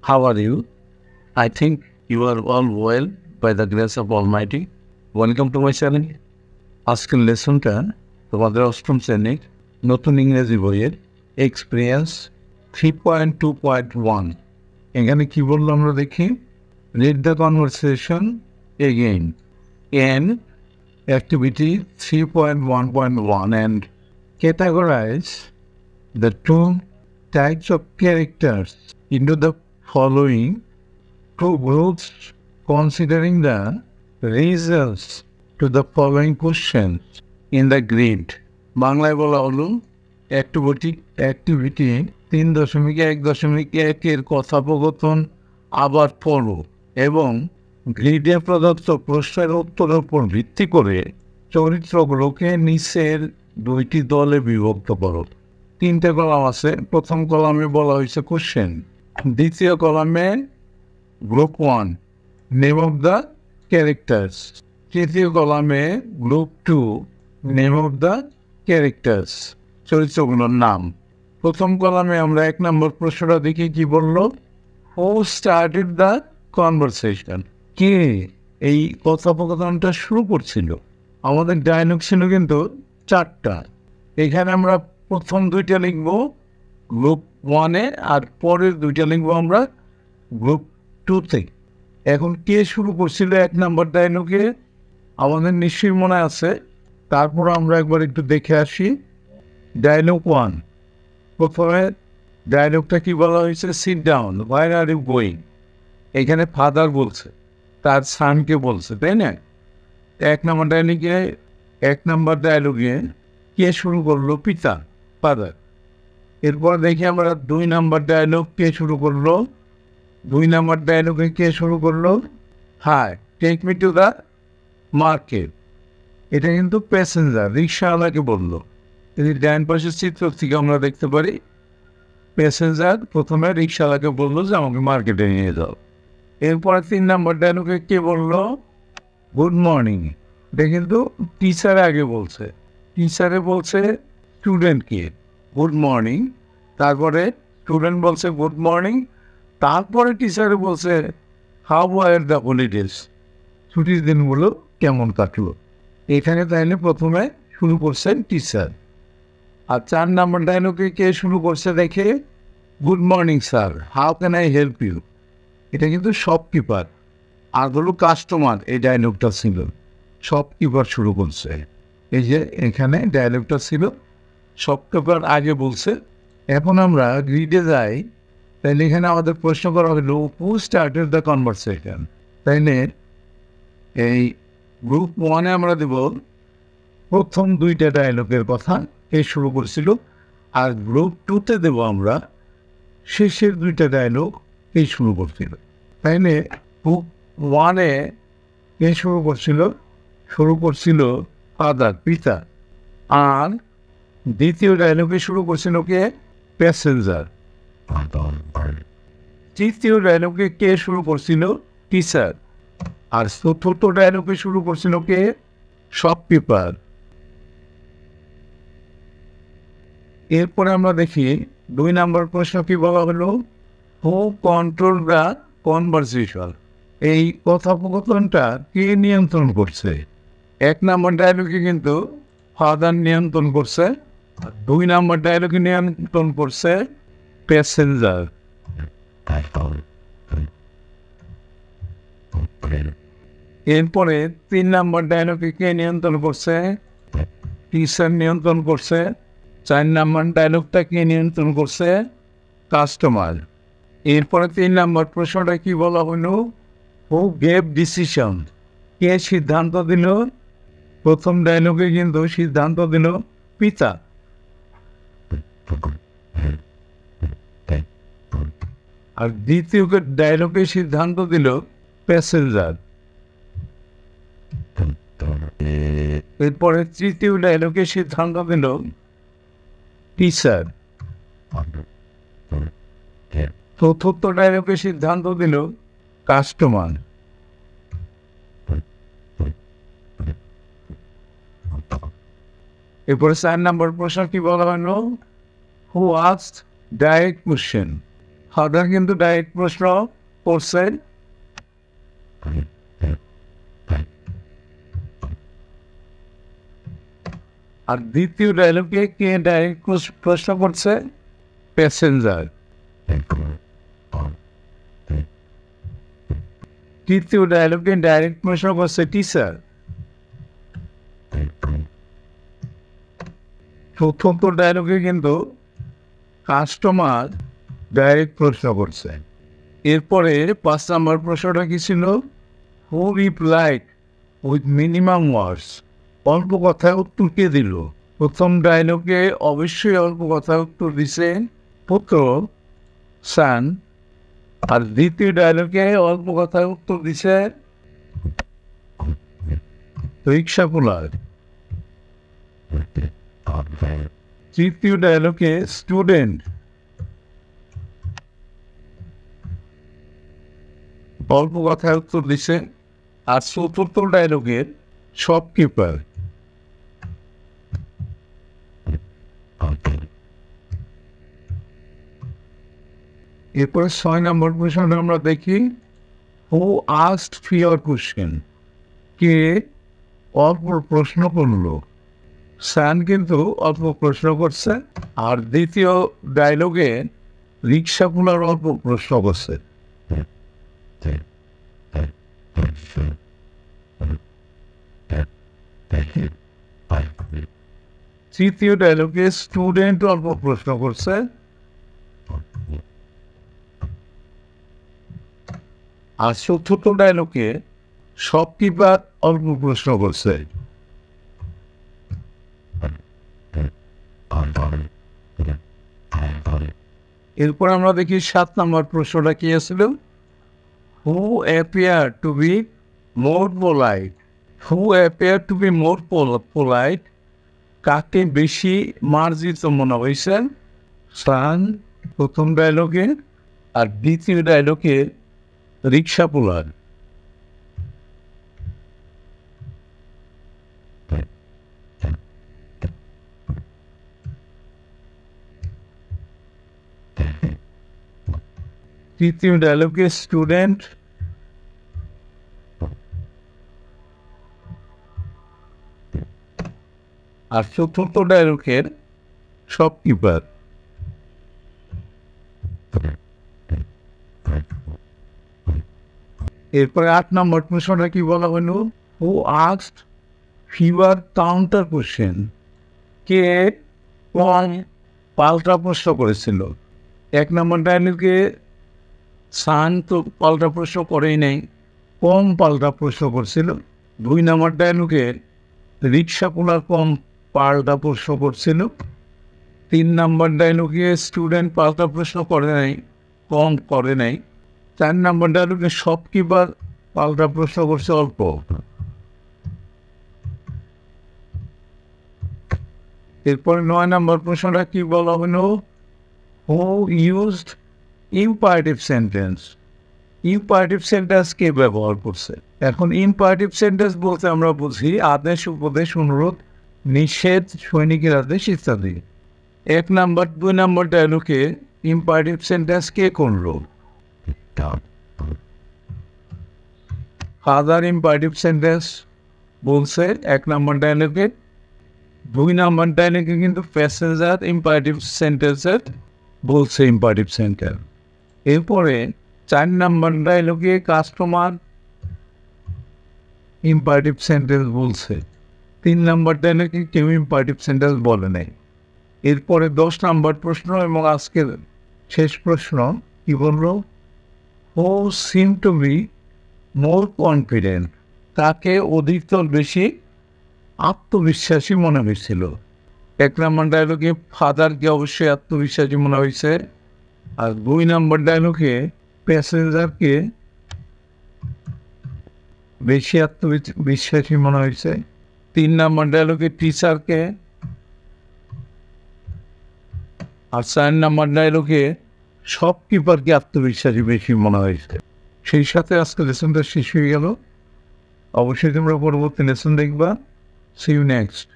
How are you? I think you are all well by the grace of Almighty. Welcome to my channel. আজকের লেসনটা তোমাদের অষ্টম শ্রেণীর নতুন ইংরেজি বইয়ের এক্সপিরিয়েন্স 3.2.1 এখানে কি বললো আমরা দেখি read the conversation again in activity 3.1.1 and categorize the two types of characters into the following two groups considering the results to the following questions in the grid. বাংলায় বলা হলো অ্যাক্টিভিটি 3.1.1 এর কথোপকথন আবার পড়ো এবং গ্রিডে প্রদত্ত প্রশ্নের উত্তরের উপর ভিত্তি করে চরিত্রগুলোকে নিচের দুইটি দলে বিভক্ত করো। তিনটে কলাম আছে। প্রথম কলামে বলা হয়েছে কোশ্চেন, দ্বিতীয় কলামে group 1 name of the characters, তৃতীয় কলামে group 2 name of the characters, চরিত্রগুলোর নাম। প্রথম কলামে আমরা 1 নম্বর প্রশ্নটা দেখি কি বলল, হু স্টার্টেড দ্য কনভারসেশন, কে এই কথোপকথনটা শুরু করছিল। আমাদের ডায়লগ ছিল কিন্তু 4টা। এখানে আমরা প্রথম 2টা লিখব গ্রুপ 1-এ আর পরের 2টা লিখব আমরা গ্রুপ 2-তে। এখন কে শুরু করছিল 1 নম্বর ডায়লগে আমাদের নিশ্চয়ই মনে আছে। তারপর আমরা একবার একটু দেখে আসি ডায়লগ 1। প্রথমে ডায়লগটা কি বলা হয়েছে, sit down, where are you going. এখানে ফাদার বলছে, তার সানকে বলছে, তাই না? 1 নম্বর ডায়লগে কে শুরু করলো, পিতা, ফাদার। এরপর দেখি আমরা 2 নম্বর ডায়লগ কে শুরু করলো, 2 নম্বর ডায়লগে কে শুরু করলো, hi take me to the market. এটা কিন্তু প্যাসেঞ্জার, রিক্সাওয়ালাকে বললো। যদি ডান পাশের চিত্র থেকে আমরা দেখতে পারি প্যাসেঞ্জার প্রথমে রিক্সাওয়ালাকে বললো যে আমাকে মার্কেটে নিয়ে যাও। এরপরে 3 নম্বর ডায়লগে কে বললো, গুড মর্নিং। এটা কিন্তু টিচার আগে বলছে, টিচারে বলছে স্টুডেন্টকে গুড মর্নিং, তারপরে স্টুডেন্ট বলছে গুড মর্নিং, তারপরে টিচারে বলছে হাউ ওয়ার দ্য হলিডেজ, ছুটির দিনগুলো কেমন কাটলো। এখানে তাইলে প্রথমে শুরু করছেন টিচার। আর 4 নম্বর ডায়লগে কে শুরু করছে দেখে, good morning sir, how can I help you. এটা কিন্তু শপকিপার আর হলো কাস্টমার, এই ডায়লগটা ছিল। শপকিপার শুরু করছে। এই যে এখানে ডায়লগটা ছিল, শপকিপার আগে বলছে। এখন আমরা গ্রিডে যাই, তাইলে এখানে আমাদের প্রশ্ন করা হলো হু স্টার্টেড দ্য কনভারসেশন। তাইলে এই গ্রুপ 1-এ আমরা দেব প্রথম 2টা ডায়লগের কথা, কে শুরু করছিল। আর গ্রুপ 2-তে দেব আমরা শেষের 2টা ডায়লগ, কে শুরু করছিল। তাইলে গ্রুপ 1-এ কে শুরু করছিল ফাদার, পিতা। আর দ্বিতীয় ডায়লগে শুরু করছিল কে, প্যাসেঞ্জার। তৃতীয় ডায়লগে কে শুরু করছিল, টিচার। আর চতুর্থ ডায়লগে শুরু করছিল কে, শপকিপার। এরপরে আমরা দেখি 2 নম্বর প্রশ্ন কি বলা হলো, হু কন্ট্রোল দ্য কনভারসেশন। এই কথোপকথনটা কে নিয়ন্ত্রণ করছে। 1 নম্বর ডায়লগে কিন্তু ফাদার নিয়ন্ত্রণ করছে, 2 নম্বর ডায়লগে নিয়ন্ত্রণ করছে প্যাসেঞ্জার। এরপরে 3 নম্বর ডায়লগে কে নিয়ন্ত্রণ করছে, টিচার নিয়ন্ত্রণ করছে। 4 নম্বর ডায়লগটা কে নিয়ন্ত্রণ করছে, কাস্টমার। এরপরে 3 নম্বর প্রশ্নটা কি বলা হলো, হু গেভ ডিসিশন, কে সিদ্ধান্ত দিল। প্রথম ডায়লগে কিন্তু সিদ্ধান্ত দিল পিতা। আর দ্বিতীয় ডায়লগে সিদ্ধান্ত দিল প্যাসেঞ্জার। এরপরে তৃতীয় ডায়লগে সিদ্ধান্ত দিল টিচার। চতুর্থ ডায়লগে সিদ্ধান্ত দিল কাস্টমার। এরপরে 4 নম্বর প্রশ্ন কি বলা হলো, হু আস্কড ডাইরেক্ট কোশ্চেন, ফাদার কিন্তু ডাইরেক্ট প্রশ্ন করছে। আর দ্বিতীয় ডায়লগে কে ডাইরেক্ট প্রশ্ন করছে? প্যাসেঞ্জার। তৃতীয় ডায়লগে ডাইরেক্ট প্রশ্ন করছে টিচার। চতুর্থ ডায়লগে কিন্তু কাস্টমার ডাইরেক্ট প্রশ্ন করছে। এরপরে 5 নম্বর প্রশ্নটা কি ছিল? হু রিপ্লাইড উইথ মিনিমাম ওয়ার্ডস? অল্প কথায় উত্তর কে দিল? প্রথম ডায়লগে অবশ্যই অল্প কথায় উত্তর দিছে পুত্র, সান। আর দ্বিতীয় ডায়লগে অল্প কথায় উত্তর দিছে রিক্সাওয়ালা। তৃতীয় ডায়লগে স্টুডেন্ট। অল্প কথায় উত্তর দিছে। আর চতুর্থ ডায়লগের শপকিপার। এরপরে 6 নম্বর প্রশ্নটা আমরা দেখি। হু আস্কড ফিওর কোশ্চেন? কে অল্প প্রশ্ন করলো? সান কিন্তু অল্প প্রশ্ন করছে। আর দ্বিতীয় ডায়লগে রিক্সাওয়ালার অল্প প্রশ্ন করছে। তৃতীয় ডায়লগে স্টুডেন্ট অল্প প্রশ্ন করছে। আর চতুর্থ ডায়লগে শপকিপার অল্প প্রশ্ন করছে। এরপর আমরা দেখি 7 নম্বর প্রশ্নটা কি আছিল? Who appear to be more polite? Who appear to be more polite? কাকে বেশি মার্জিত মনে হয়েছে? সান প্রথম ডায়লগে। আর দ্বিতীয় ডায়লগে রিক্সাওয়ালা। তৃতীয় ডায়লগে স্টুডেন্ট। আর চতুর্থ ডায়লগের শপকিপার। এরপরে 8 নম্বর প্রশ্নটা কি বলা হলো? হু আস্কড ফিওর কাউন্টার কোশ্চেন? কে কম পাল্টা প্রশ্ন করেছিল? 1 নম্বর ডায়লগে সান তো পাল্টা প্রশ্ন করেই নাই, কম পাল্টা প্রশ্ন করছিল। 2 নম্বর ডায়লগে রিক্সাওয়ালা কম পাল্টা প্রশ্ন করছিল। 3 নম্বর ডায়লগে স্টুডেন্ট পাল্টা প্রশ্ন করে নাই, কম করে নাই। 4 নম্বর ডায়লগে শপকিপার পাল্টা প্রশ্ন করছে অল্প। এরপরে 9 নম্বর প্রশ্নটা কি বলা হলো? Who used imperative sentence? Imperative sentence কে ব্যবহার করছে? এখন ইম্পারেটিভ সেন্টেন্স বলতে আমরা বুঝি আদেশ, উপদেশ, অনুরোধ, নিষেধ, সৈনিকের আদেশ ইত্যাদি। 1 নম্বর 2 নম্বর ডায়লগে ইম্পারেটিভ সেন্টেন্স কে করলো? ফাদার ইম্পারেটিভ সেন্টেন্স বলছে 1 নম্বর ডায়লগে। 2 নম্বর ডায়লগে কিন্তু প্যাসেঞ্জার ইম্পারেটিভ সেন্টেন্সের বলছে ইম্পারেটিভ সেন্টেন্স। এরপরে 4 নম্বর ডায়লগে কাস্টমার ইম্পারেটিভ সেন্টেন্স বলছে। 3 নম্বর ডায়লগে কেউ ইম্পারেটিভ সেন্টেন্স বলে নাই। এরপরে 10 নম্বর প্রশ্ন এবং আজকের শেষ প্রশ্ন কি বললো? হু seem to be more confident? তাকে অধিকতর বেশি আত্মবিশ্বাসী মনে হয়েছিল। 1 নম্বর ডায়লগে ফাদারকে অবশ্যই আত্মবিশ্বাসী মনে হয়েছে। আর 2 নম্বর ডায়লগে প্যাসেঞ্জারকে বেশি আত্মবিশ্বাসী মনে হয়েছে। 3 নম্বর ডায়লগে টিচারকে। আর 4 নম্বর ডায়লগে শপকিপারকে আত্মবিশ্বাসী বেশি মনে হয়েছে। সেই সাথে আজকে লেসনটা শেষ হয়ে গেল। অবশ্যই তোমরা পরবর্তী লেসন দেখবা। See you next.